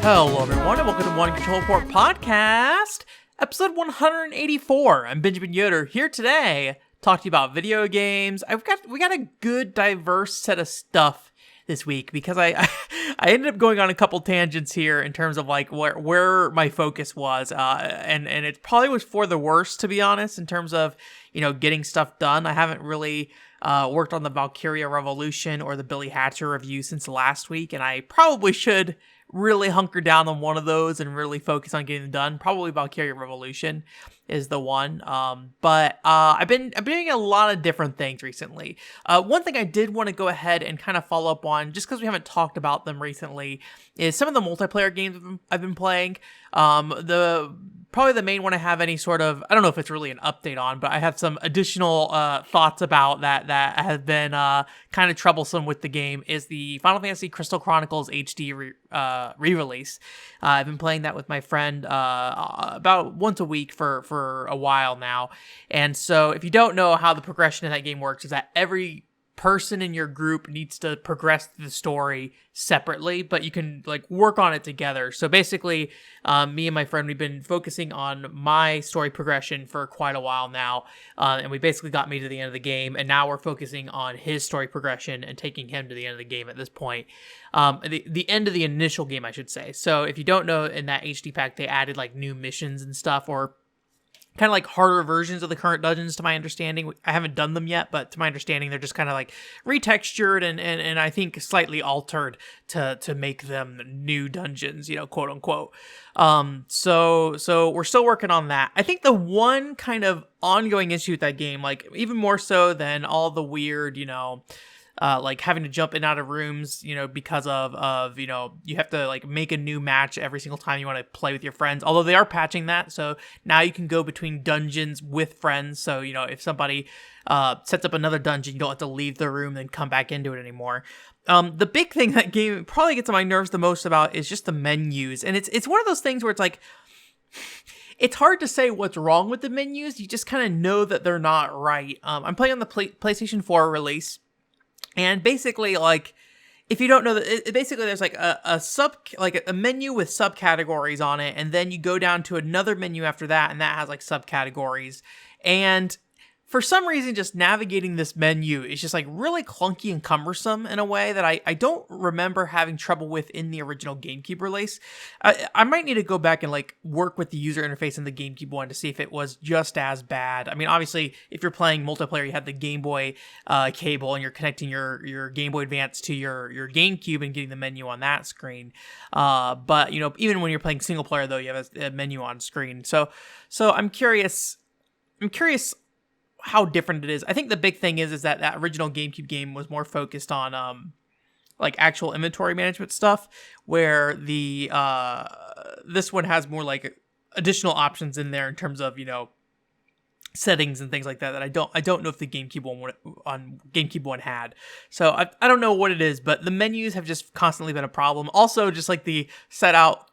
Hello, everyone, and welcome to One Control Report Podcast, episode 184. I'm Benjamin Yoder here today, talk to you about video games. We got a good, diverse set of stuff this week because I ended up going on a couple tangents here in terms of like where my focus was, and it probably was for the worst, to be honest, in terms of getting stuff done. I haven't really worked on the Valkyria Revolution or the Billy Hatcher review since last week, and I probably should really hunker down on one of those and really focus on getting them done. Probably Valkyria Revolution is the one. But I've been doing a lot of different things recently. One thing I did want to go ahead and kind of follow up on, just because we haven't talked about them recently, is some of the multiplayer games I've been playing. Probably the main one I have any sort of, I don't know if it's really an update on, but I have some additional thoughts about that have been kind of troublesome with the game, is the Final Fantasy Crystal Chronicles HD re-release. I've been playing that with my friend about once a week for a while now. And so if you don't know how the progression in that game works, is that every person in your group needs to progress the story separately, but you can like work on it together. So basically, me and my friend, we've been focusing on my story progression for quite a while now, and we basically got me to the end of the game, and now we're focusing on his story progression and taking him to the end of the game at this point. The end of the initial game, I should say. So if you don't know, in that HD pack, they added like new missions and stuff, or kind of like harder versions of the current dungeons, to my understanding. I haven't done them yet, but to my understanding, they're just kind of like retextured and I think slightly altered to make them new dungeons, quote unquote. So we're still working on that. I think the one kind of ongoing issue with that game, like even more so than all the weird, like having to jump in and out of rooms, because of you have to like make a new match every single time you want to play with your friends. Although they are patching that, so now you can go between dungeons with friends. So if somebody sets up another dungeon, you don't have to leave the room and come back into it anymore. The big thing that game probably gets on my nerves the most about is just the menus, and it's one of those things where it's like, it's hard to say what's wrong with the menus. You just kind of know that they're not right. I'm playing on the PlayStation 4 release. And basically, like, if you don't know that, basically there's like a menu with subcategories on it, and then you go down to another menu after that, and that has like subcategories. And for some reason, just navigating this menu is just like really clunky and cumbersome in a way that I don't remember having trouble with in the original GameCube release. I might need to go back and like work with the user interface in the GameCube one to see if it was just as bad. I mean, obviously, if you're playing multiplayer, you have the Game Boy cable and you're connecting your Game Boy Advance to your GameCube and getting the menu on that screen. But even when you're playing single player, though, you have a menu on screen. So I'm curious how different it is. I think the big thing is that original GameCube game was more focused on like actual inventory management stuff, where the this one has more like additional options in there in terms of settings and things like that I don't know if the GameCube one had. So I don't know what it is, but the menus have just constantly been a problem. Also, just like the set out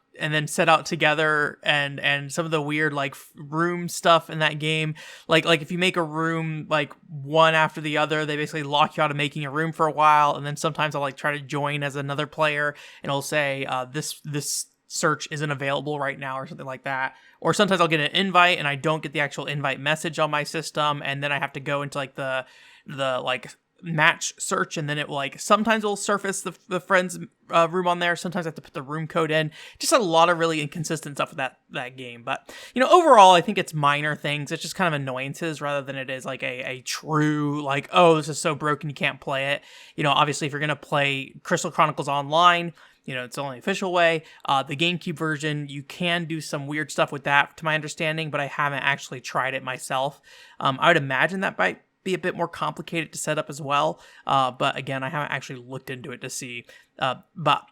together and some of the weird like room stuff in that game, like if you make a room like one after the other, they basically lock you out of making a room for a while, and then sometimes I'll like try to join as another player and it'll say this search isn't available right now or something like that. Or sometimes I'll get an invite and I don't get the actual invite message on my system, and then I have to go into like the like match search, and then it will like sometimes it'll surface the friend's room on there. Sometimes I have to put the room code in. Just a lot of really inconsistent stuff with that game. But overall, I think it's minor things. It's just kind of annoyances rather than it is like a true like, oh, this is so broken you can't play it. Obviously, if you're gonna play Crystal Chronicles online, it's the only official way. The GameCube version, you can do some weird stuff with that, to my understanding, but I haven't actually tried it myself. I would imagine that might be a bit more complicated to set up as well. But again, I haven't actually looked into it to see. But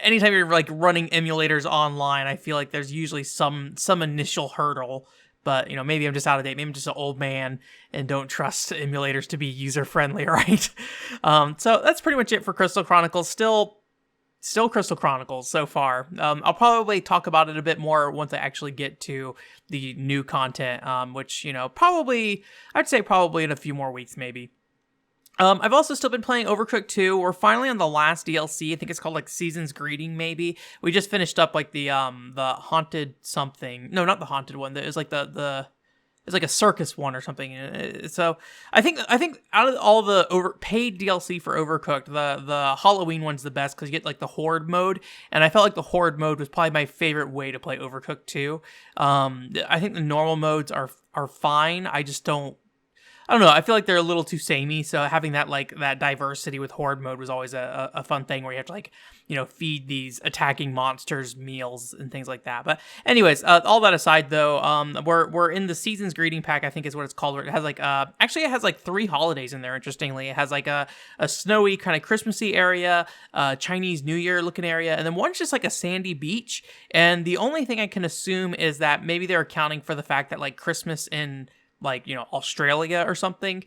anytime you're like running emulators online, I feel like there's usually some initial hurdle. But maybe I'm just out of date. Maybe I'm just an old man and don't trust emulators to be user friendly, right? So that's pretty much it for Crystal Chronicles. Still Crystal Chronicles so far. I'll probably talk about it a bit more once I actually get to the new content, which, I'd say probably in a few more weeks, maybe. I've also still been playing Overcooked 2. We're finally on the last DLC. I think it's called like Season's Greeting, maybe. We just finished up like the haunted something. No, not the haunted one. It was like it's like a circus one or something. So I think out of all the paid DLC for Overcooked, the Halloween one's the best because you get like the Horde mode, and I felt like the Horde mode was probably my favorite way to play Overcooked 2. I think the normal modes are fine. I don't know. I feel like they're a little too samey. So having that diversity with Horde mode was always a fun thing where you have to like, feed these attacking monsters meals and things like that. But anyways, all that aside though, we're in the Season's Greeting pack, I think is what it's called. Where it has actually it has like 3 holidays in there. Interestingly, it has like a snowy kind of Christmassy area, Chinese New Year looking area, and then one's just like a sandy beach. And the only thing I can assume is that maybe they're accounting for the fact that like Christmas in Australia or something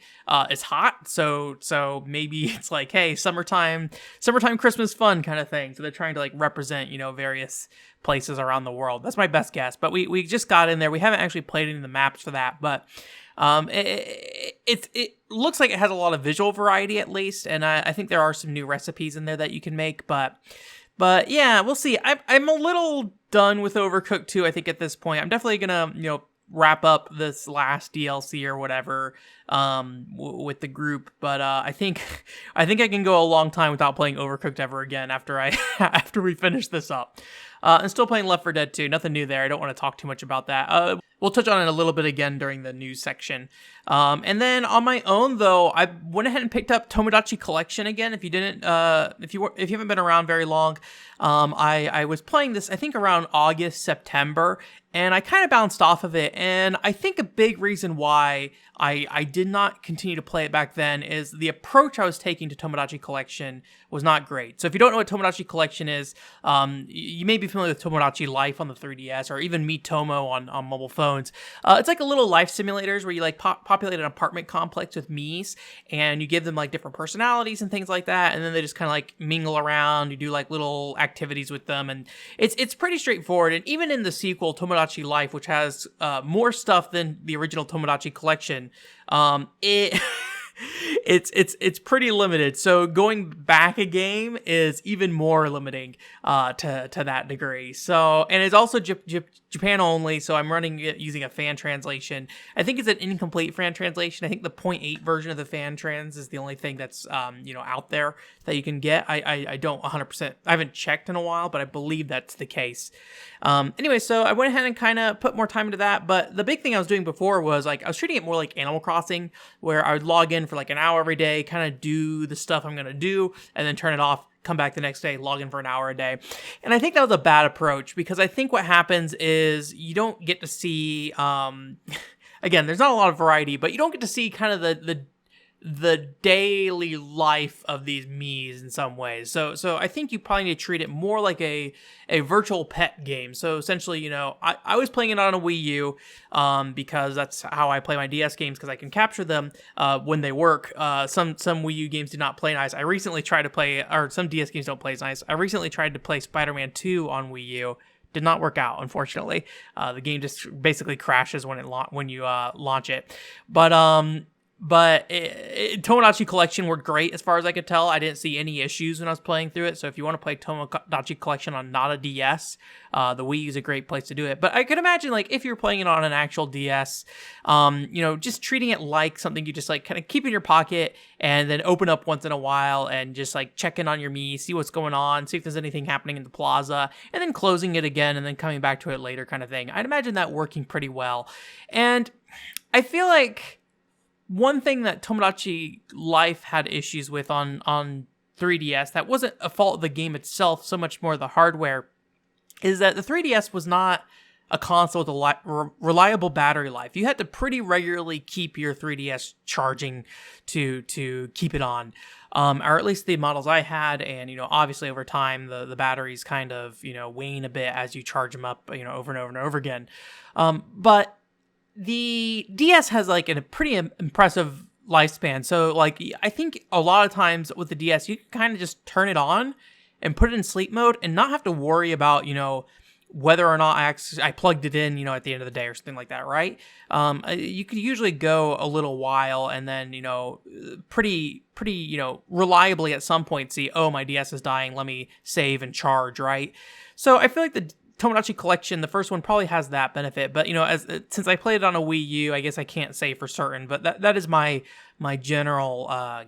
is hot, so maybe it's like, hey, summertime Christmas fun kind of thing. So they're trying to like represent various places around the world. That's my best guess, but we just got in there. We haven't actually played any of the maps for that, but it looks like it has a lot of visual variety at least, and I think there are some new recipes in there that you can make, but yeah, we'll see. I'm a little done with Overcooked 2, I think, at this point. I'm definitely gonna wrap up this last DLC or whatever with the group, but I think I can go a long time without playing Overcooked ever again after we finish this up. And still playing Left 4 Dead 2. Nothing new there. I don't want to talk too much about that. We'll touch on it a little bit again during the news section. And then on my own though, I went ahead and picked up Tomodachi Collection again. If you didn't, if you haven't been around very long, I was playing this I think around August, September, and I kind of bounced off of it. And I think a big reason why I did not continue to play it back then is the approach I was taking to Tomodachi Collection was not great. So if you don't know what Tomodachi Collection is, you may be familiar with Tomodachi Life on the 3DS or even Miitomo on mobile phones. It's like a little life simulators where you like populate an apartment complex with Miis, and you give them like different personalities and things like that, and then they just kind of like mingle around. You do like little activities with them, and it's pretty straightforward. And even in the sequel, Tomodachi Life, which has more stuff than the original Tomodachi Collection, it's pretty limited. So going back a game is even more limiting to that degree. So, and it's also Japan only, so I'm running it using a fan translation. I think it's an incomplete fan translation. I think the 0.8 version of the fan trans is the only thing that's out there that you can get. I don't 100%, I haven't checked in a while, but I believe that's the case. Anyway, so I went ahead and kind of put more time into that, but the big thing I was doing before was like I was treating it more like Animal Crossing, where I would log in for like an hour every day, kind of do the stuff I'm gonna do, and then turn it off, come back the next day, log in for an hour a day. And I think that was a bad approach, because I think what happens is you don't get to see, again, there's not a lot of variety, but you don't get to see kind of the daily life of these Miis in some ways. So I think you probably need to treat it more like a virtual pet game. So essentially, I was playing it on a Wii U because that's how I play my DS games, because I can capture them when they work. Some Wii U games do not play nice. I recently tried to play, or some DS games don't play as nice. I recently tried to play Spider-Man 2 on Wii U. Did not work out, unfortunately. The game just basically crashes when you launch it. But Tomodachi Collection worked great as far as I could tell. I didn't see any issues when I was playing through it. So if you want to play Tomodachi Collection on not a DS, the Wii U is a great place to do it. But I could imagine, like, if you're playing it on an actual DS, just treating it like something you just like kind of keep in your pocket and then open up once in a while and just like check in on your Mii, see what's going on, see if there's anything happening in the plaza, and then closing it again and then coming back to it later kind of thing. I'd imagine that working pretty well. And I feel like one thing that Tomodachi Life had issues with on 3DS, that wasn't a fault of the game itself, so much more the hardware, is that the 3DS was not a console with a reliable battery life. You had to pretty regularly keep your 3DS charging to keep it on. Or at least the models I had, and obviously over time the batteries kind of wane a bit as you charge them up over and over and over again. But the DS has like a pretty impressive lifespan. So like I think a lot of times with the DS you can kind of just turn it on and put it in sleep mode and not have to worry about whether or not I plugged it in, at the end of the day or something like that, right? You could usually go a little while and then, pretty, reliably at some point see, oh, my DS is dying, let me save and charge, right? So I feel like the Tomodachi Collection, the first one, probably has that benefit, but since I played it on a Wii U, I guess I can't say for certain, but that is my general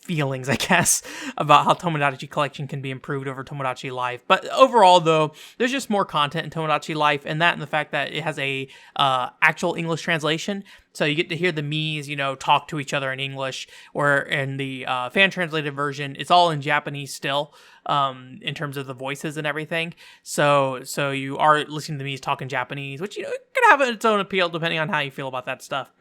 feelings, I guess, about how Tomodachi Collection can be improved over Tomodachi Life. But overall, though, there's just more content in Tomodachi Life, and the fact that it has a actual English translation, so you get to hear the Miis, talk to each other in English, or in the fan-translated version, it's all in Japanese still, in terms of the voices and everything. So you are listening to the Miis talk in Japanese, which, it could have its own appeal depending on how you feel about that stuff.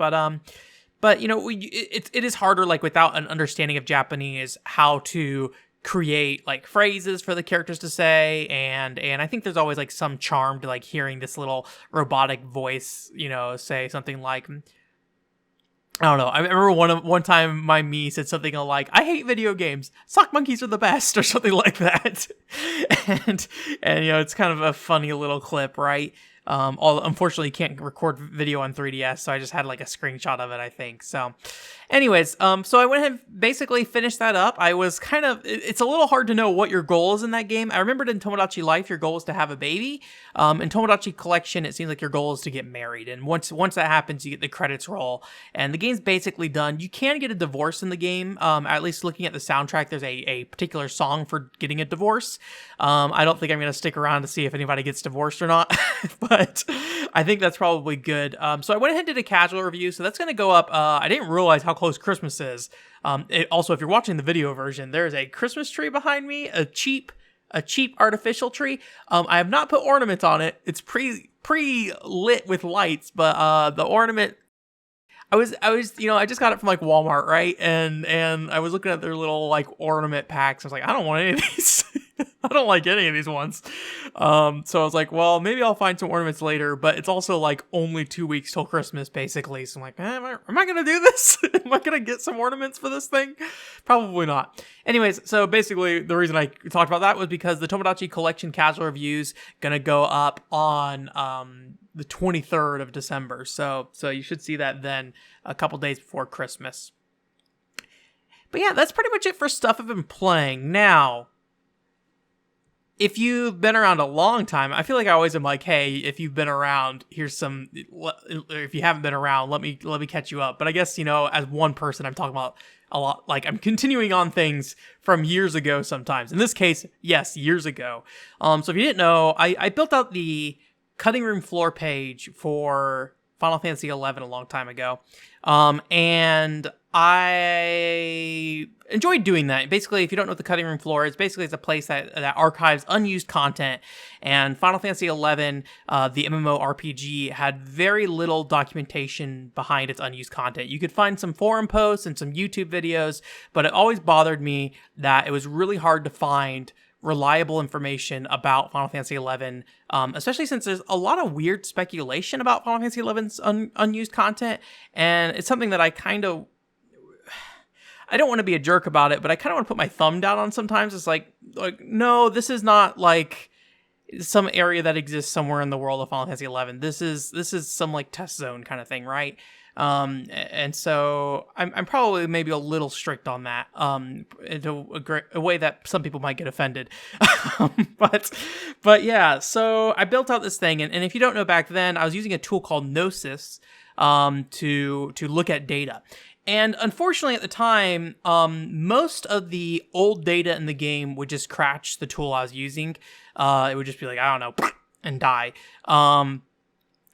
But it is harder, like, without an understanding of Japanese, how to create, like, phrases for the characters to say, and I think there's always, like, some charm to, like, hearing this little robotic voice, say something like, I don't know. I remember one time my Mii said something like, "I hate video games. Sock monkeys are the best," or something like that. and it's kind of a funny little clip, right? Unfortunately, you can't record video on 3DS, so I just had like a screenshot of it, I think. So anyways, so I went ahead and basically finished that up. I was it's a little hard to know what your goal is in that game. I remembered in Tomodachi Life, your goal is to have a baby. In Tomodachi Collection, it seems like your goal is to get married. And once that happens, you get the credits roll. And the game's basically done. You can get a divorce in the game. At least looking at the soundtrack, there's a particular song for getting a divorce. I don't think I'm going to stick around to see if anybody gets divorced or not. But I think that's probably good. So I went ahead and did a casual review. So that's going to go up. I didn't realize how close Christmas is. Also, if you're watching the video version, there's a Christmas tree behind me, a cheap artificial tree. I have not put ornaments on it. It's pre lit with lights, but the ornament, I just got it from like Walmart, right? And I was looking at their little like ornament packs. I was like, I don't want any of these. I don't like any of these ones. So I was like, well, maybe I'll find some ornaments later, but it's also like only 2 weeks till Christmas, basically. So I'm like, am I going to do this? Am I going to get some ornaments for this thing? Probably not. Anyways, so basically the reason I talked about that was because the Tomodachi Collection casual review's going to go up on the 23rd of December. So you should see that then, a couple days before Christmas. But yeah, that's pretty much it for stuff I've been playing. Now, if you've been around a long time, I feel like I always am like, hey, if you've been around, here's some, if you haven't been around, let me catch you up. But I guess, as one person, I'm talking about a lot, like I'm continuing on things from years ago sometimes. In this case, yes, years ago. So if you didn't know, I built out the cutting room floor page for Final Fantasy XI a long time ago. And I enjoyed doing that. Basically, if you don't know what the cutting room floor is, basically it's a place that archives unused content. And Final Fantasy XI, the MMORPG, had very little documentation behind its unused content. You could find some forum posts and some YouTube videos, but it always bothered me that it was really hard to find reliable information about Final Fantasy XI, especially since there's a lot of weird speculation about Final Fantasy XI's unused content, and it's something that I don't want to be a jerk about it, but I kind of want to put my thumb down on sometimes. It's like, no, this is not like some area that exists somewhere in the world of Final Fantasy XI. This is some like test zone kind of thing, right? And so I'm probably maybe a little strict on that, into a way that some people might get offended. But yeah, so I built out this thing, and if you don't know, back then I was using a tool called Gnosis, to look at data. And unfortunately at the time, most of the old data in the game would just crash the tool I was using. It would just be like, I don't know, and die.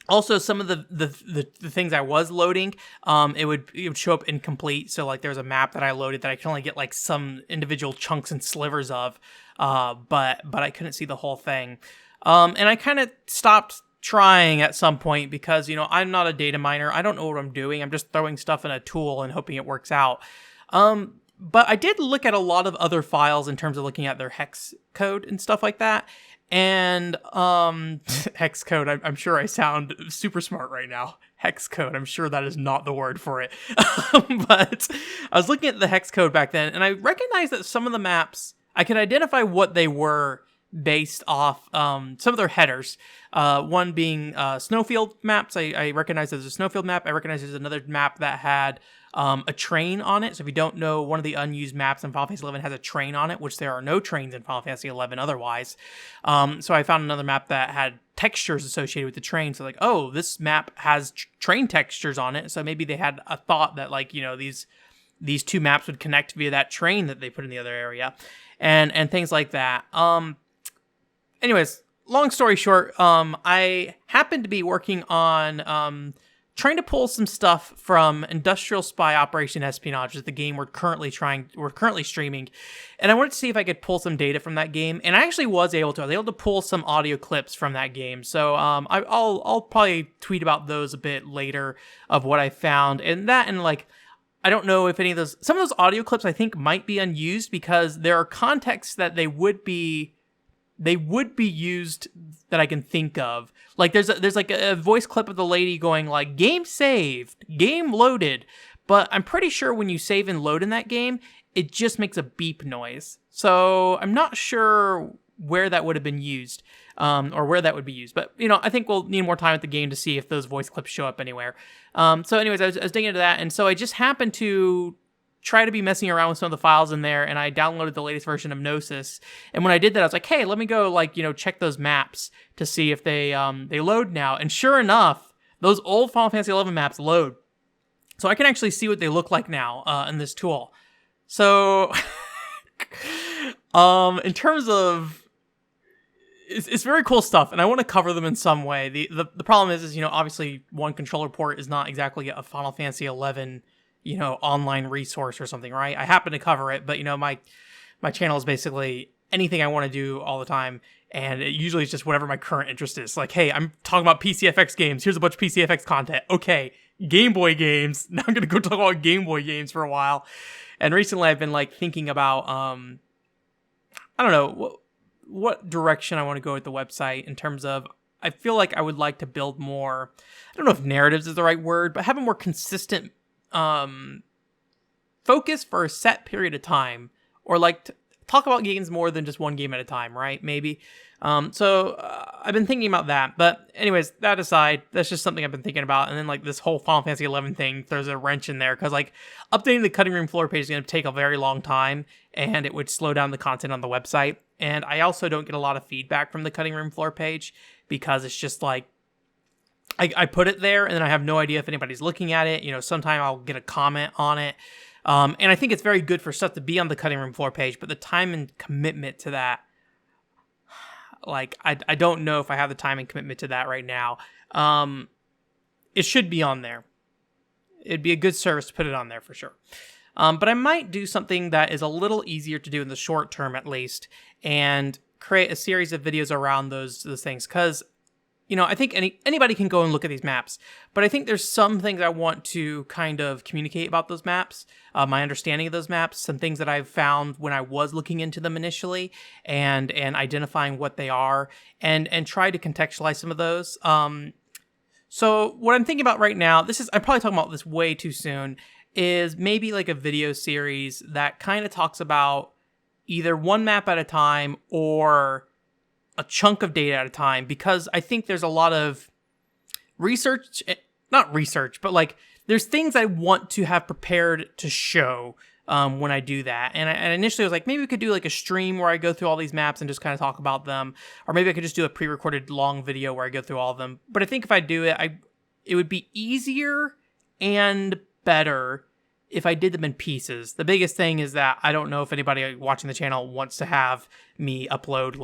Also, some of the things I was loading, it would show up incomplete. So like there was a map that I loaded that I could only get like some individual chunks and slivers of, but I couldn't see the whole thing. And I kind of stopped trying at some point because, I'm not a data miner. I don't know what I'm doing. I'm just throwing stuff in a tool and hoping it works out. But I did look at a lot of other files in terms of looking at their hex code and stuff like that. And hex code, I'm sure I sound super smart right now. Hex code, I'm sure that is not the word for it. But I was looking at the hex code back then, and I recognized that some of the maps, I could identify what they were based off some of their headers. One being snowfield maps. I recognize there's a snowfield map. I recognize there's another map that had a train on it. So if you don't know, one of the unused maps in Final Fantasy XI has a train on it, which there are no trains in Final Fantasy XI otherwise. So I found another map that had textures associated with the train. So like, oh, this map has train textures on it. So maybe they had a thought that like, these two maps would connect via that train that they put in the other area, and things like that. Anyways, long story short, I happened to be working on trying to pull some stuff from Industrial Spy Operation Espionage, which is the game we're currently streaming, and I wanted to see if I could pull some data from that game, and I actually was able to. I was able to pull some audio clips from that game, so I'll probably tweet about those a bit later of what I found, and like, I don't know if some of those audio clips I think might be unused because there are contexts that they would be used that I can think of. Like there's like a voice clip of the lady going like, game saved, game loaded. But I'm pretty sure when you save and load in that game, it just makes a beep noise. So I'm not sure where that would have been used, or where that would be used. But, I think we'll need more time with the game to see if those voice clips show up anywhere. So anyways, I was digging into that. And so I just happened to try to be messing around with some of the files in there, and I downloaded the latest version of Gnosis. And when I did that, I was like, hey, let me go check those maps to see if they load now. And sure enough, those old Final Fantasy XI maps load. So I can actually see what they look like now in this tool. So in terms of, it's very cool stuff, and I want to cover them in some way. The problem is obviously one controller port is not exactly a Final Fantasy XI online resource or something, right? I happen to cover it, but my channel is basically anything I want to do all the time, and it usually is just whatever my current interest is. Like, hey, I'm talking about PCFX games. Here's a bunch of PCFX content. Okay, Game Boy games. Now I'm gonna go talk about Game Boy games for a while. And recently, I've been thinking about I don't know what direction I want to go with the website in terms of. I feel like I would like to build more. I don't know if narratives is the right word, but have a more consistent focus for a set period of time, or talk about games more than just one game at a time, right? Maybe. So I've been thinking about that, but anyways, that aside, that's just something I've been thinking about. And then this whole Final Fantasy XI thing throws a wrench in there, because updating the cutting room floor page is going to take a very long time, and it would slow down the content on the website. And I also don't get a lot of feedback from the cutting room floor page, because it's just I put it there and then I have no idea if anybody's looking at it. Sometime I'll get a comment on it. And I think it's very good for stuff to be on the cutting room floor page, but the time and commitment to that, I don't know if I have the time and commitment to that right now. It should be on there. It'd be a good service to put it on there for sure. But I might do something that is a little easier to do in the short term, at least, and create a series of videos around those things. Because, I think anybody can go and look at these maps, but I think there's some things I want to kind of communicate about those maps, my understanding of those maps, some things that I've found when I was looking into them initially, and identifying what they are, and try to contextualize some of those. So what I'm thinking about right now, I'm probably talking about this way too soon, is maybe a video series that kind of talks about either one map at a time or a chunk of data at a time, because I think there's a lot of not research, but there's things I want to have prepared to show when I do that. And initially I was maybe we could do a stream where I go through all these maps and just kind of talk about them, or maybe I could just do a pre-recorded long video where I go through all of them. But I think if I do it, it would be easier and better if I did them in pieces. The biggest thing is that I don't know if anybody watching the channel wants to have me upload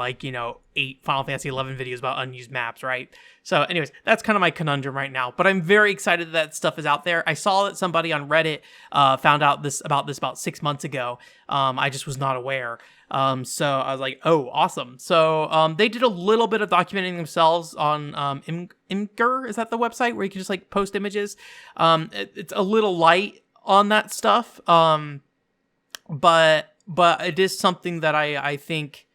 8 Final Fantasy XI videos about unused maps, right? So anyways, that's kind of my conundrum right now, but I'm very excited that stuff is out there. I saw that somebody on Reddit found out about 6 months ago. I just was not aware. So I was like, oh, awesome. So they did a little bit of documenting themselves on Imgur, is that the website where you can just post images? It's a little light on that stuff, but it is something that I think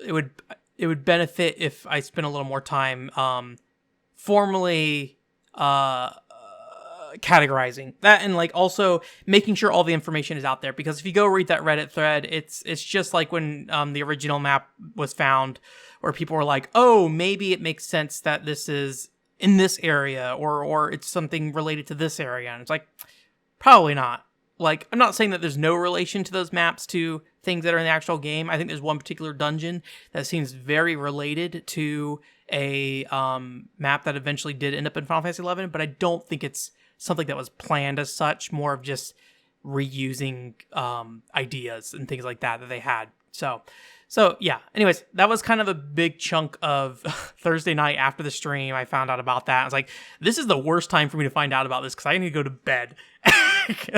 it would benefit if I spent a little more time formally categorizing that, and like also making sure all the information is out there, because if you go read that Reddit thread, it's just like when the original map was found, where people were like, oh, maybe it makes sense that this is in this area, or it's something related to this area, and it's like, probably not. Like, I'm not saying that there's no relation to those maps to things that are in the actual game. I think there's one particular dungeon that seems very related to a map that eventually did end up in Final Fantasy XI, but I don't think it's something that was planned as such, more of just reusing ideas and things like that they had. So yeah, anyways, that was kind of a big chunk of Thursday night after the stream. I found out about that. I was like, this is the worst time for me to find out about this because I need to go to bed.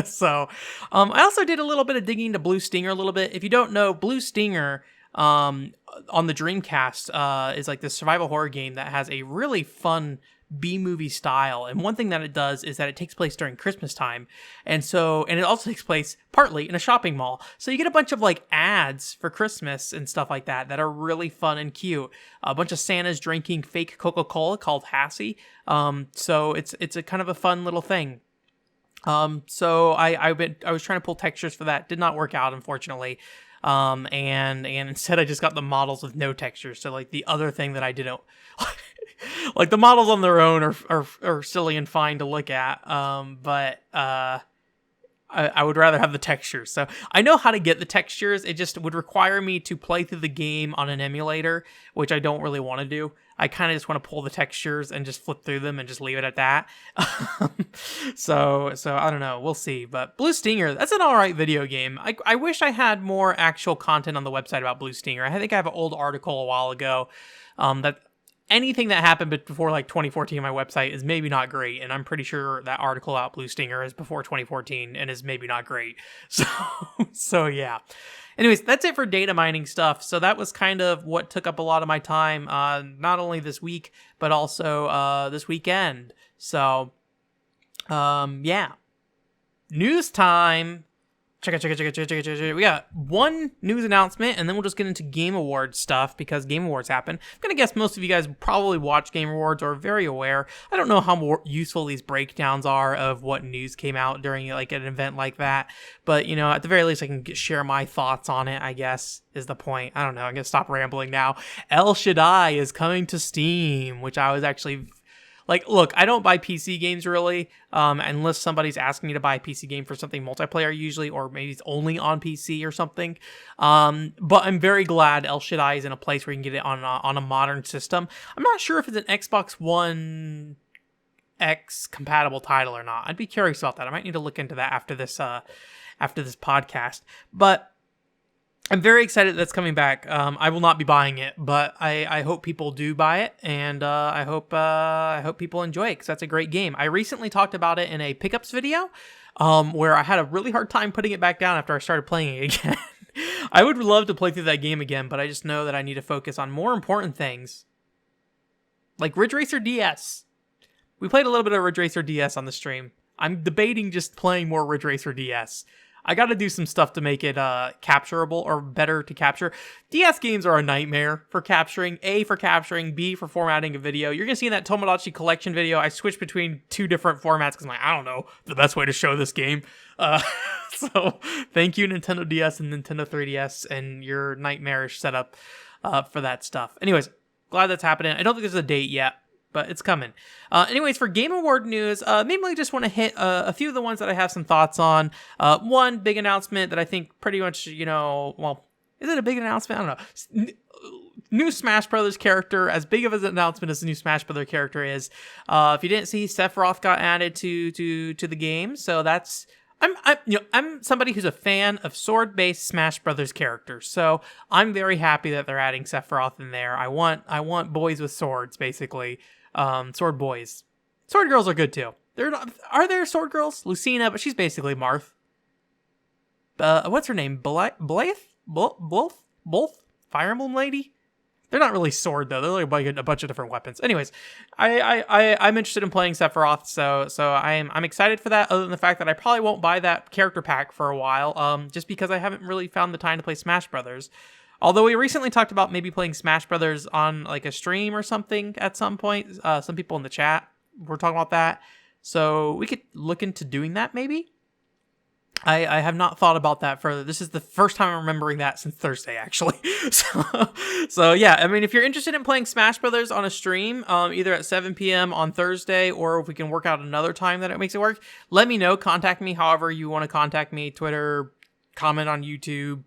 So I also did a little bit of digging into Blue Stinger a little bit. If you don't know, Blue Stinger on the Dreamcast is like this survival horror game that has a really fun B-movie style, and one thing that it does is that it takes place during Christmas time, and it also takes place partly in a shopping mall, so you get a bunch of like ads for Christmas and stuff like that are really fun and cute. A bunch of Santas drinking fake Coca-Cola called Hassie, so it's a kind of a fun little thing. So I was trying to pull textures for that, did not work out, unfortunately. And instead I just got the models with no textures. So like the other thing that I didn't like, the models on their own are silly and fine to look at. But I would rather have the textures. So I know how to get the textures. It just would require me to play through the game on an emulator, which I don't really want to do. I kind of just want to pull the textures and just flip through them and just leave it at that. So I don't know. We'll see. But Blue Stinger, that's an all right video game. I wish I had more actual content on the website about Blue Stinger. I think I have an old article a while ago that anything that happened before like 2014 on my website is maybe not great, and I'm pretty sure that article about Blue Stinger is before 2014 and is maybe not great. So yeah. Anyways, that's it for data mining stuff. So that was kind of what took up a lot of my time, not only this week, but also this weekend. So, yeah. News time. Check it. We got one news announcement, and then we'll just get into Game Awards stuff, because Game Awards happen. I'm going to guess most of you guys probably watch Game Awards or are very aware. I don't know how more useful these breakdowns are of what news came out during like an event like that, but you know, at the very least I can share my thoughts on it, I guess, is the point. I don't know, I'm going to stop rambling now. El Shaddai is coming to Steam, which I was actually... Like, look, I don't buy PC games really, unless somebody's asking me to buy a PC game for something multiplayer usually, or maybe it's only on PC or something. But I'm very glad El Shaddai is in a place where you can get it on a modern system. I'm not sure if it's an Xbox One X compatible title or not. I'd be curious about that. I might need to look into that after this podcast. But I'm very excited that's coming back. I will not be buying it, but I hope people do buy it, and I hope people enjoy it, because that's a great game. I recently talked about it in a pickups video, where I had a really hard time putting it back down after I started playing it again. I would love to play through that game again, but I just know that I need to focus on more important things, like Ridge Racer DS. We played a little bit of Ridge Racer DS on the stream. I'm debating just playing more Ridge Racer DS. I got to do some stuff to make it capturable, or better to capture. DS games are a nightmare for capturing. A, for capturing. B, for formatting a video. You're going to see in that Tomodachi Collection video, I switched between two different formats because I'm like, I don't know the best way to show this game. So thank you, Nintendo DS and Nintendo 3DS, and your nightmarish setup for that stuff. Anyways, glad that's happening. I don't think there's a date yet, but it's coming. Anyways, for Game Award news, mainly just want to hit a few of the ones that I have some thoughts on. One big announcement that I think pretty much, is it a big announcement? I don't know. New Smash Brothers character, as big of an announcement as the new Smash Brothers character is. If you didn't see, Sephiroth got added to the game, so that's... I'm somebody who's a fan of sword-based Smash Brothers characters, so I'm very happy that they're adding Sephiroth in there. I want boys with swords, basically. Sword boys. Sword girls are good too. Are there sword girls? Lucina, but she's basically Marth. What's her name? Blythe? Both? Fire Emblem Lady? They're not really sword though. They're like a bunch of different weapons. Anyways, I'm interested in playing Sephiroth, so I'm excited for that. Other than the fact that I probably won't buy that character pack for a while, just because I haven't really found the time to play Smash Brothers. Although we recently talked about maybe playing Smash Brothers on like a stream or something at some point. Some people in the chat were talking about that. So we could look into doing that maybe. I have not thought about that further. This is the first time I'm remembering that since Thursday, actually. So yeah, I mean, if you're interested in playing Smash Brothers on a stream, either at 7 p.m. on Thursday, or if we can work out another time that it makes it work, let me know. Contact me however you want to contact me. Twitter, comment on YouTube.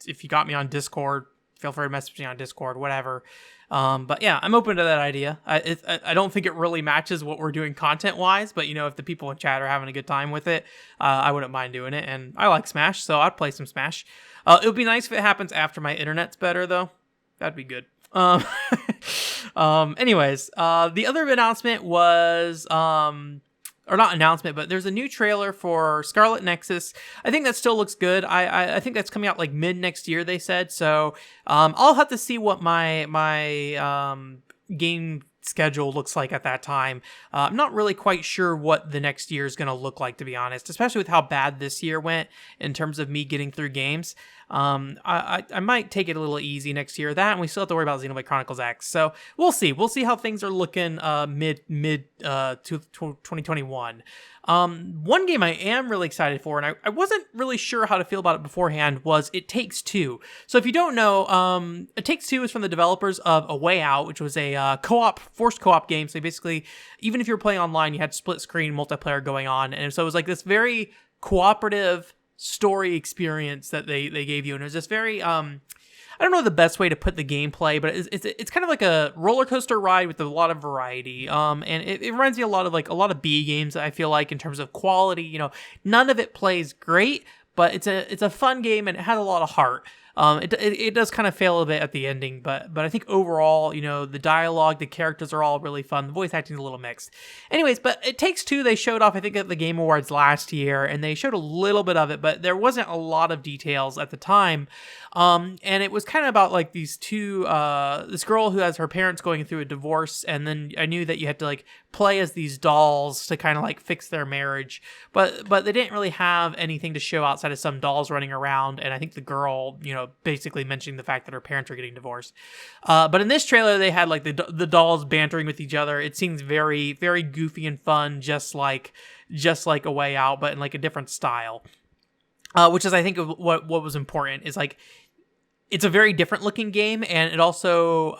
If you got me on Discord, feel free to message me on Discord, whatever. But yeah, I'm open to that idea. I don't think it really matches what we're doing content-wise, but if the people in chat are having a good time with it, I wouldn't mind doing it. And I like Smash, so I'd play some Smash. It would be nice if it happens after my internet's better, though. That'd be good. Anyways, the other announcement was or not announcement, but there's a new trailer for Scarlet Nexus. I think that still looks good. I think that's coming out like mid next year, they said. So I'll have to see what my game schedule looks like at that time. I'm not really quite sure what the next year is going to look like, to be honest, especially with how bad this year went in terms of me getting through games. I might take it a little easy next year. That, and we still have to worry about Xenoblade Chronicles X. So we'll see. We'll see how things are looking mid 2021. One game I am really excited for, and I wasn't really sure how to feel about it beforehand, was It Takes Two. So if you don't know, It Takes Two is from the developers of A Way Out, which was a forced co-op game. So basically, even if you were playing online, you had split screen multiplayer going on. And so it was like this very cooperative story experience that they gave you, and it was just very I don't know the best way to put the gameplay, but it's kind of like a roller coaster ride with a lot of variety. And it reminds me a lot of B games, I feel like, in terms of quality. None of it plays great, but it's a fun game and it has a lot of heart. It does kind of fail a bit at the ending, but I think overall, the dialogue, the characters are all really fun. The voice acting is a little mixed. Anyways, but It Takes Two, they showed off, I think, at the Game Awards last year, and they showed a little bit of it, but there wasn't a lot of details at the time. And it was kind of about like these two, this girl who has her parents going through a divorce, and then I knew that you had to like play as these dolls to kind of like fix their marriage, but they didn't really have anything to show outside of some dolls running around, and I think the girl, basically mentioning the fact that her parents are getting divorced. But in this trailer, they had like the dolls bantering with each other. It seems very, very goofy and fun, just like A Way Out, but in like a different style. Which is, I think, what was important is like, it's a very different looking game, and it also,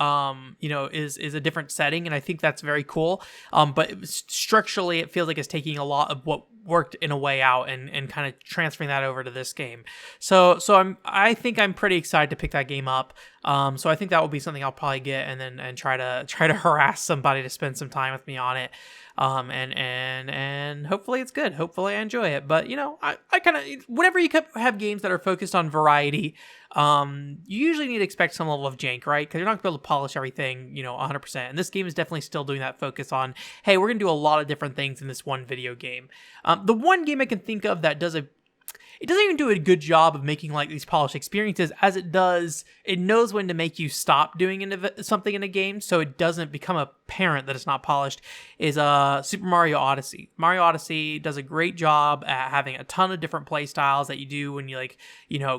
is a different setting, and I think that's very cool. But structurally, it feels like it's taking a lot of what worked in A Way Out and kind of transferring that over to this game. So I think I'm pretty excited to pick that game up. So I think that will be something I'll probably get and try to harass somebody to spend some time with me on it. And hopefully it's good. Hopefully I enjoy it. But I kind of, whenever you have games that are focused on variety, you usually need to expect some level of jank, right? Because you're not gonna be able to polish everything, 100%. And this game is definitely still doing that focus on, hey, we're gonna do a lot of different things in this one video game. The one game I can think of that it doesn't even do a good job of making like these polished experiences as it does. It knows when to make you stop doing something in a game, so it doesn't become apparent that it's not polished, is Super Mario Odyssey. Mario Odyssey does a great job at having a ton of different play styles that you do when you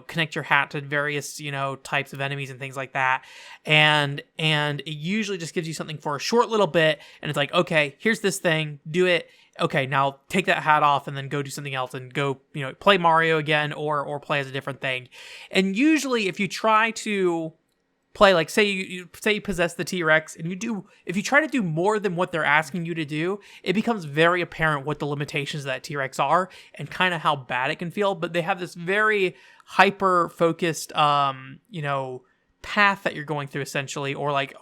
connect your hat to various, types of enemies and things like that. And it usually just gives you something for a short little bit, and it's like, okay, here's this thing, do it. Okay, now take that hat off and then go do something else and go, play Mario again or play as a different thing. And usually if you try to play, like say you possess the T-Rex and if you try to do more than what they're asking you to do, it becomes very apparent what the limitations of that T-Rex are and kind of how bad it can feel. But they have this very hyper focused, path that you're going through essentially, or like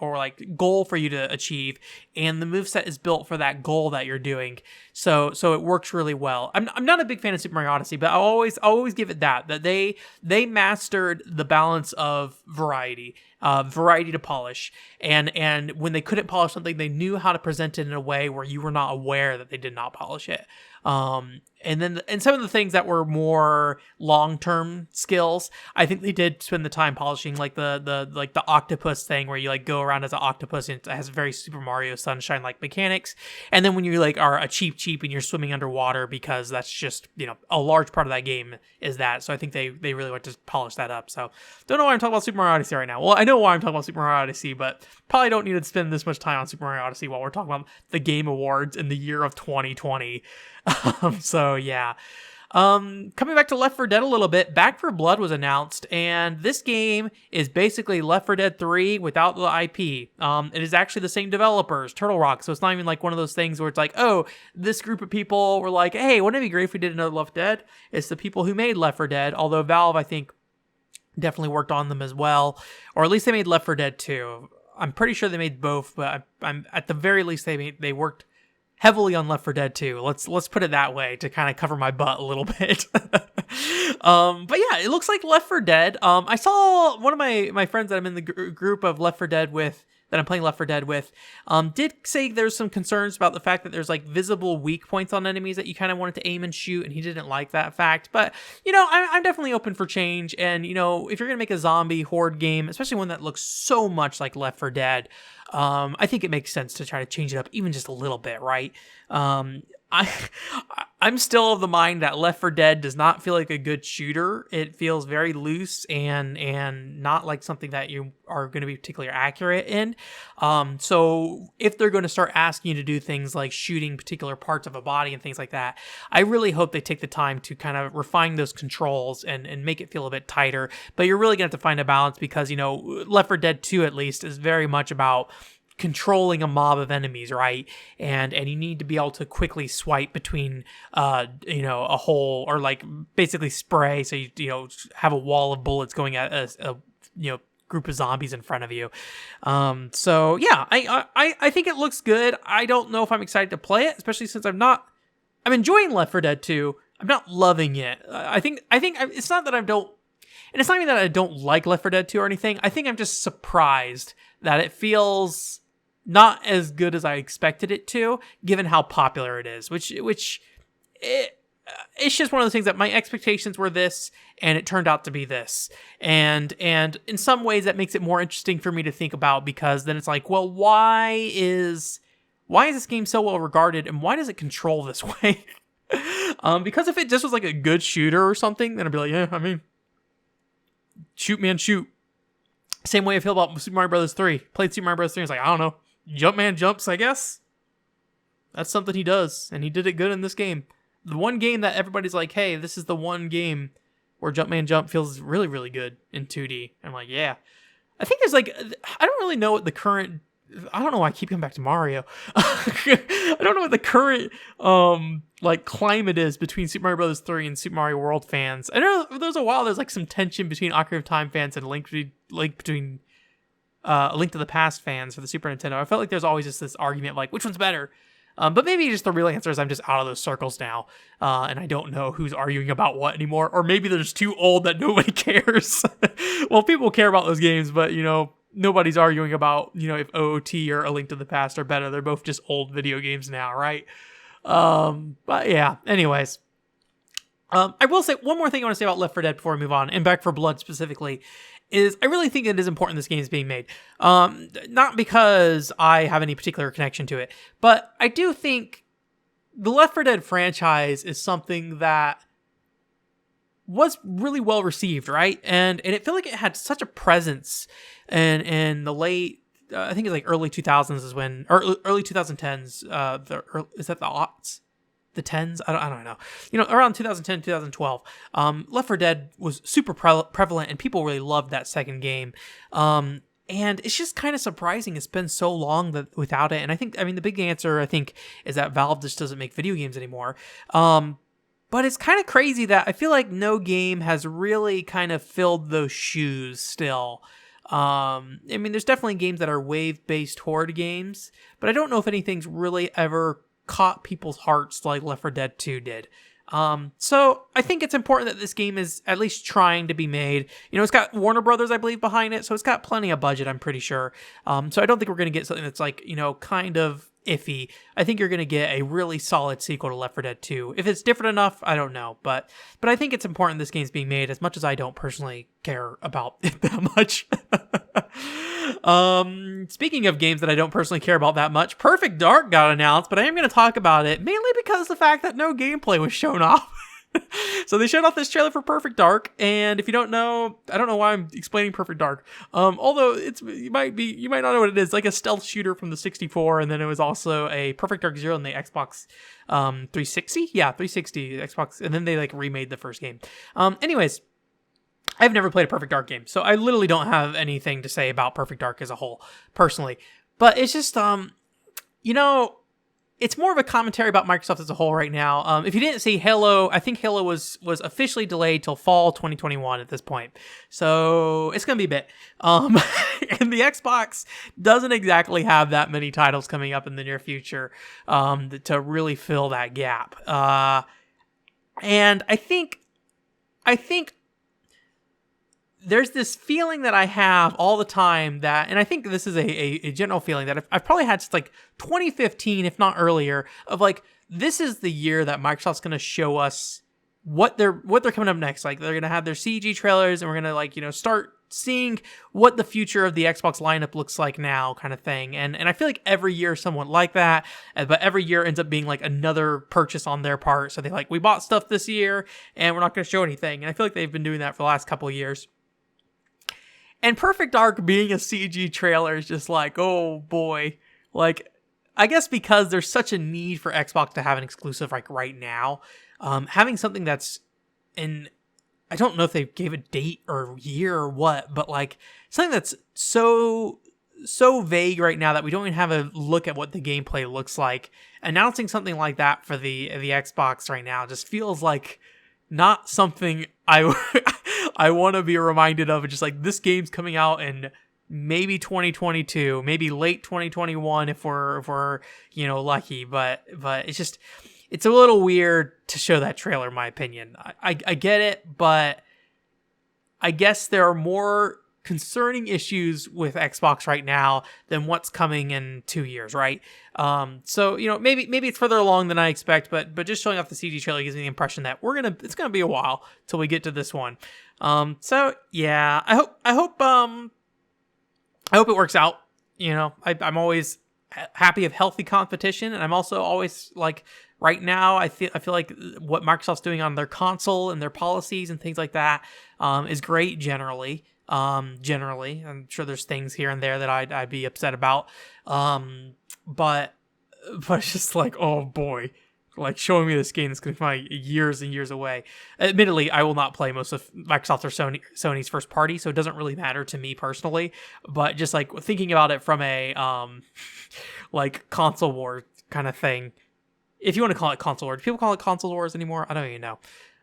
goal for you to achieve, and the moveset is built for that goal that you're doing. So it works really well. I'm not a big fan of Super Mario Odyssey, but I'll always give it that they mastered the balance of variety to polish, and when they couldn't polish something, they knew how to present it in a way where you were not aware that they did not polish it. And some of the things that were more long-term skills, I think they did spend the time polishing, like the octopus thing where you like go around as an octopus and it has very Super Mario Sunshine like mechanics. And then when you like are a cheap and you're swimming underwater, because that's just, a large part of that game is that. So I think they really want to polish that up. So don't know why I'm talking about Super Mario Odyssey right now. Well, I know why I'm talking about Super Mario Odyssey, but probably don't need to spend this much time on Super Mario Odyssey while we're talking about the Game Awards in the year of 2020. So yeah. Coming back to Left 4 Dead a little bit, Back 4 Blood was announced, and this game is basically Left 4 Dead 3 without the IP. It is actually the same developers, Turtle Rock, so it's not even like one of those things where it's like, oh, this group of people were like, hey, wouldn't it be great if we did another Left 4 Dead? It's the people who made Left 4 Dead, although Valve, I think, definitely worked on them as well, or at least they made Left 4 Dead 2. I'm pretty sure they made both, but I'm at the very least they worked heavily on Left 4 Dead 2. Let's put it that way to kind of cover my butt a little bit. But yeah, it looks like Left 4 Dead. I saw one of my friends that I'm in the group of Left 4 Dead with, that I'm playing Left 4 Dead with, did say there's some concerns about the fact that there's like visible weak points on enemies that you kind of wanted to aim and shoot, and he didn't like that fact. But, I'm definitely open for change, and, if you're going to make a zombie horde game, especially one that looks so much like Left 4 Dead, I think it makes sense to try to change it up even just a little bit, right? I'm still of the mind that Left 4 Dead does not feel like a good shooter. It feels very loose and not like something that you are going to be particularly accurate in. So if they're going to start asking you to do things like shooting particular parts of a body and things like that, I really hope they take the time to kind of refine those controls and make it feel a bit tighter. But you're really going to have to find a balance because, Left 4 Dead 2 at least is very much about controlling a mob of enemies, right? And you need to be able to quickly swipe between a hole, or like basically spray, so you have a wall of bullets going at a group of zombies in front of you. So yeah, I think it looks good. I don't know if I'm excited to play it, especially since I'm enjoying Left 4 Dead 2. I'm not loving it. I think it's not that I don't, and it's not even that I don't like Left 4 Dead 2 or anything. I think I'm just surprised that it feels not as good as I expected it to, given how popular it is, which it's just one of those things that my expectations were this, and it turned out to be this. And in some ways that makes it more interesting for me to think about, because then it's like, well, why is this game so well regarded, and why does it control this way? Because if it just was like a good shooter or something, then I'd be like, yeah, I mean, shoot, man, shoot. Same way I feel about Super Mario Bros. 3. Played Super Mario Bros. 3, it's like, I don't know, Jumpman jumps, I guess. That's something he does, and he did it good in this game. The one game that everybody's like, hey, this is the one game where Jumpman jump feels really, really good in 2D. I'm like, yeah. I think there's like, I don't really know what the current, I don't know why I keep coming back to Mario. I don't know what the current climate is between Super Mario Bros. 3 and Super Mario World fans. I know there's a while there's like some tension between Ocarina of Time fans and Link between A Link to the Past fans for the Super Nintendo. I felt like there's always just this argument of like, which one's better? But maybe just the real answer is I'm just out of those circles now, and I don't know who's arguing about what anymore. Or maybe they're just too old that nobody cares. Well, people care about those games, but nobody's arguing about if OOT or A Link to the Past are better. They're both just old video games now, right? But yeah. Anyways, I will say one more thing I want to say about Left 4 Dead before we move on, and Back 4 Blood specifically, is I really think it is important this game is being made. Not because I have any particular connection to it, but I do think the Left 4 Dead franchise is something that was really well received, right? And it felt like it had such a presence in the late, I think it's like early 2000s is when, or early 2010s, is that the aughts? The 10s? I don't know. Around 2010, 2012, Left 4 Dead was super prevalent, and people really loved that second game. And it's just kind of surprising it's been so long without it. And the big answer, I think, is that Valve just doesn't make video games anymore. But it's kind of crazy that I feel like no game has really kind of filled those shoes still. There's definitely games that are wave-based horde games, but I don't know if anything's really ever caught people's hearts like Left 4 Dead 2 did. So I think it's important that this game is at least trying to be made. It's got Warner Brothers, I believe, behind it, so it's got plenty of budget, I'm pretty sure. So I don't think we're going to get something that's like, kind of iffy. I think you're going to get a really solid sequel to Left 4 Dead 2. If it's different enough, I don't know, but I think it's important this game's being made, as much as I don't personally care about it that much. Speaking of games that I don't personally care about that much, Perfect Dark got announced, but I am going to talk about it mainly because of the fact that no gameplay was shown off. So they showed off this trailer for Perfect Dark, and if you don't know, I don't know why I'm explaining Perfect Dark. Although you might not know what it is. Like a stealth shooter from the 64, and then it was also a Perfect Dark Zero in the Xbox 360. Yeah, 360 Xbox, and then they like remade the first game. Anyways, I've never played a Perfect Dark game, so I literally don't have anything to say about Perfect Dark as a whole, personally. But it's just, it's more of a commentary about Microsoft as a whole right now. If you didn't see Halo, I think Halo was officially delayed till fall 2021 at this point. So it's going to be a bit. And the Xbox doesn't exactly have that many titles coming up in the near future to really fill that gap. And I think there's this feeling that I have all the time that, and I think this is a general feeling that I've probably had since like 2015, if not earlier, of like, this is the year that Microsoft's going to show us what they're coming up next. Like, they're going to have their CG trailers, and we're going to start seeing what the future of the Xbox lineup looks like now, kind of thing. And I feel like every year is somewhat like that, but every year ends up being like another purchase on their part. So they like, we bought stuff this year and we're not going to show anything. And I feel like they've been doing that for the last couple of years. And Perfect Dark being a CG trailer is just like, oh boy. Like, I guess because there's such a need for Xbox to have an exclusive like right now, having something that's in, I don't know if they gave a date or year or what, but like something that's so vague right now that we don't even have a look at what the gameplay looks like. Announcing something like that for the Xbox right now just feels like not something I want to be reminded of. Just like, this game's coming out in maybe 2022, maybe late 2021 if we're lucky. But it's a little weird to show that trailer, in my opinion. I get it, but I guess there are more concerning issues with Xbox right now than what's coming in 2 years, right? So maybe it's further along than I expect, but just showing off the CG trailer gives me the impression that it's gonna be a while till we get to this one. So yeah, I hope it works out. I'm always happy of healthy competition, and I'm also always like, right now I feel like what Microsoft's doing on their console and their policies and things like that is great generally. I'm sure there's things here and there that I'd be upset about. But it's just like, oh boy, like showing me this game that's going to be my years and years away. Admittedly, I will not play most of Microsoft or Sony's first party, so it doesn't really matter to me personally, but just like thinking about it from a, like console war kind of thing. If you want to call it console wars. Do people call it console wars anymore? I don't even know.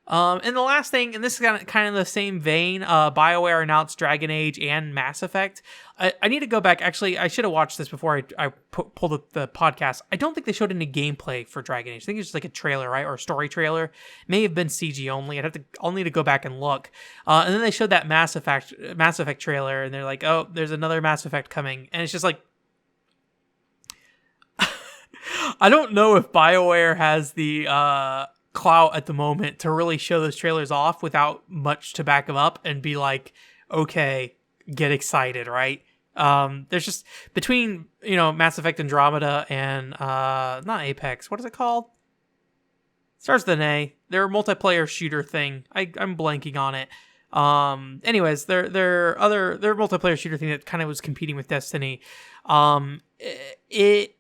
And the last thing, and this is kind of the same vein, Bioware announced Dragon Age and Mass Effect. I need to go back. Actually, I should have watched this before I pulled up the podcast. I don't think they showed any gameplay for Dragon Age. I think it's just like a trailer, right? Or a story trailer. May have been CG only. I'll need to go back and look. And then they showed that Mass Effect trailer, and they're like, oh, there's another Mass Effect coming. And it's just like, I don't know if Bioware has the clout at the moment to really show those trailers off without much to back them up and be like, okay, get excited, right? There's just, between Mass Effect Andromeda and not Apex, what is it called? Starts with an A. Their multiplayer shooter thing. I'm blanking on it. Anyways, their multiplayer shooter thing that kind of was competing with Destiny. It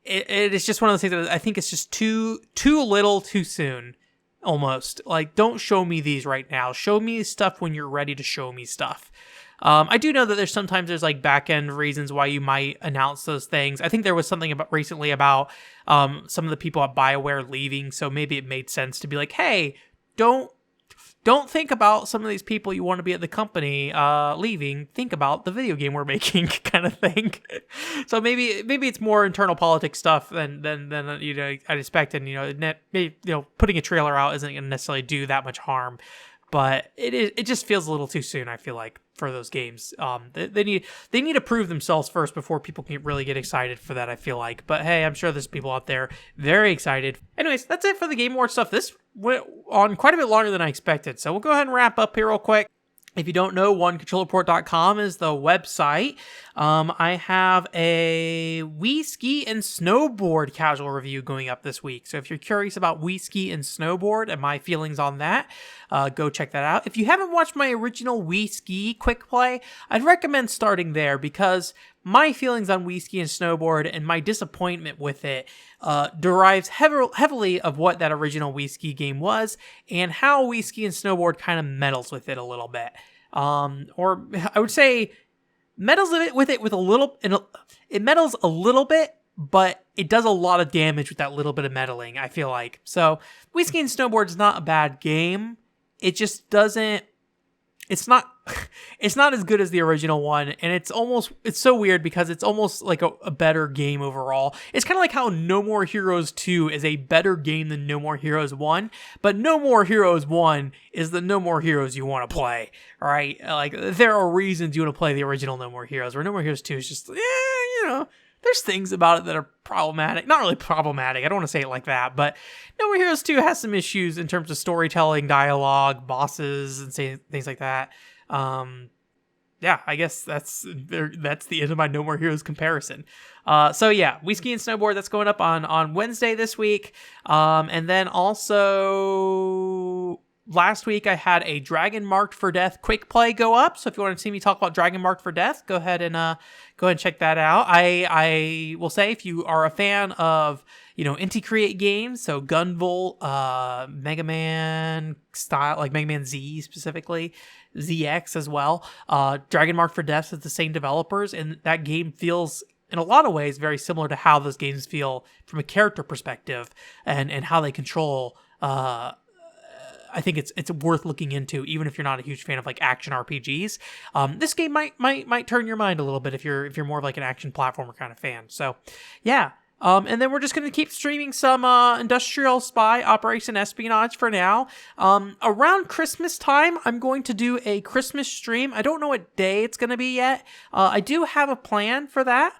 is just one of those things that I think it's just too little too soon, almost. Like, don't show me these right now. Show me stuff when you're ready to show me stuff. I do know that there's like back-end reasons why you might announce those things. I think there was something recently about some of the people at BioWare leaving, so maybe it made sense to be like, hey, don't think about some of these people you want to be at the company leaving. Think about the video game we're making, kind of thing. So maybe it's more internal politics stuff than I'd expect, and maybe putting a trailer out isn't going to necessarily do that much harm. but it just feels a little too soon, I feel like, for those games. They need to prove themselves first before people can really get excited for that, I feel like. But hey, I'm sure there's people out there very excited. Anyways, that's it for the Game Awards stuff. This went on quite a bit longer than I expected, so we'll go ahead and wrap up here real quick. If you don't know, onecontrollerport.com is the website. I have a Wii Ski and Snowboard casual review going up this week. So if you're curious about Wii Ski and Snowboard and my feelings on that, go check that out. If you haven't watched my original Wii Ski quick play, I'd recommend starting there because my feelings on Wii Ski and Snowboard and my disappointment with it derives heavily of what that original Wii Ski game was and how Wii Ski and Snowboard kind of meddles with it a little bit. Or I would say meddles with it with a little, it meddles a little bit, but it does a lot of damage with that little bit of meddling, I feel like. So Wii Ski and Snowboard is not a bad game. It just doesn't, it's not as good as the original one, and it's so weird because it's almost like a better game overall. It's kind of like how No More Heroes 2 is a better game than No More Heroes 1, but No More Heroes 1 is the No More Heroes you want to play, right? Like, there are reasons you want to play the original No More Heroes, where No More Heroes 2 is just, there's things about it that are problematic. Not really problematic, I don't want to say it like that, but No More Heroes 2 has some issues in terms of storytelling, dialogue, bosses, and things like that. Yeah, I guess that's the end of my No More Heroes comparison. So yeah, Wii Ski and Snowboard, that's going up on Wednesday this week. And then also last week I had a Dragon Marked for Death quick play go up. So if you want to see me talk about Dragon Marked for Death, go ahead and check that out. I will say, if you are a fan of, Inti Create games, so Gunvolt, Mega Man style, like Mega Man Z specifically, ZX as well. Dragon Marked for Death is the same developers, and that game feels, in a lot of ways, very similar to how those games feel from a character perspective and how they control. I think it's worth looking into, even if you're not a huge fan of like action RPGs. This game might turn your mind a little bit if you're more of like an action platformer kind of fan. So, yeah. And then we're just going to keep streaming some Industrial Spy Operation Espionage for now. Around Christmas time, I'm going to do a Christmas stream. I don't know what day it's going to be yet. I do have a plan for that.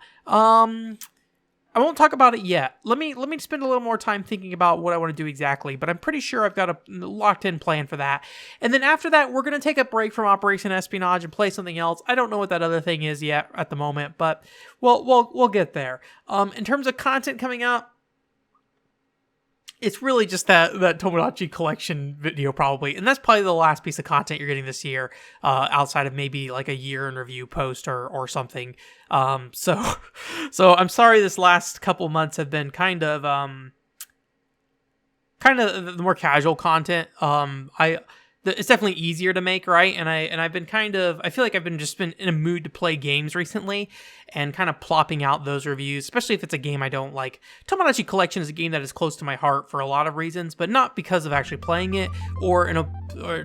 I won't talk about it yet. Let me spend a little more time thinking about what I want to do exactly, but I'm pretty sure I've got a locked-in plan for that. And then after that, we're going to take a break from Operation Espionage and play something else. I don't know what that other thing is yet at the moment, but we'll get there. In terms of content coming up, it's really just that Tomodachi Collection video probably, and that's probably the last piece of content you're getting this year, outside of maybe like a year in review post or something. So I'm sorry this last couple months have been kind of the more casual content. It's definitely easier to make, right? And I've been I feel like I've been in a mood to play games recently and kind of plopping out those reviews, especially if it's a game I don't like. Tomodachi Collection is a game that is close to my heart for a lot of reasons, but not because of actually playing it or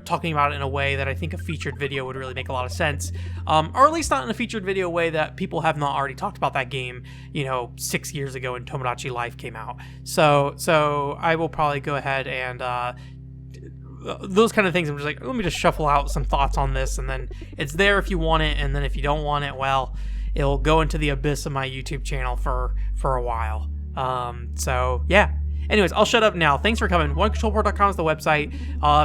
talking about it in a way that I think a featured video would really make a lot of sense. Or at least not in a featured video way that people have not already talked about that game, 6 years ago when Tomodachi Life came out. So I will probably go ahead and those kind of things, I'm just like, let me just shuffle out some thoughts on this, and then it's there if you want it, and then if you don't want it, well, it'll go into the abyss of my YouTube channel for a while. So yeah. Anyways, I'll shut up now. Thanks for coming. OneControlPort.com is the website.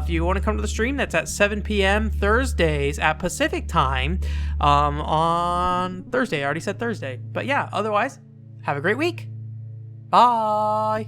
If you want to come to the stream, that's at 7 p.m. Thursdays at Pacific time on Thursday. I already said Thursday. But yeah, otherwise, have a great week. Bye.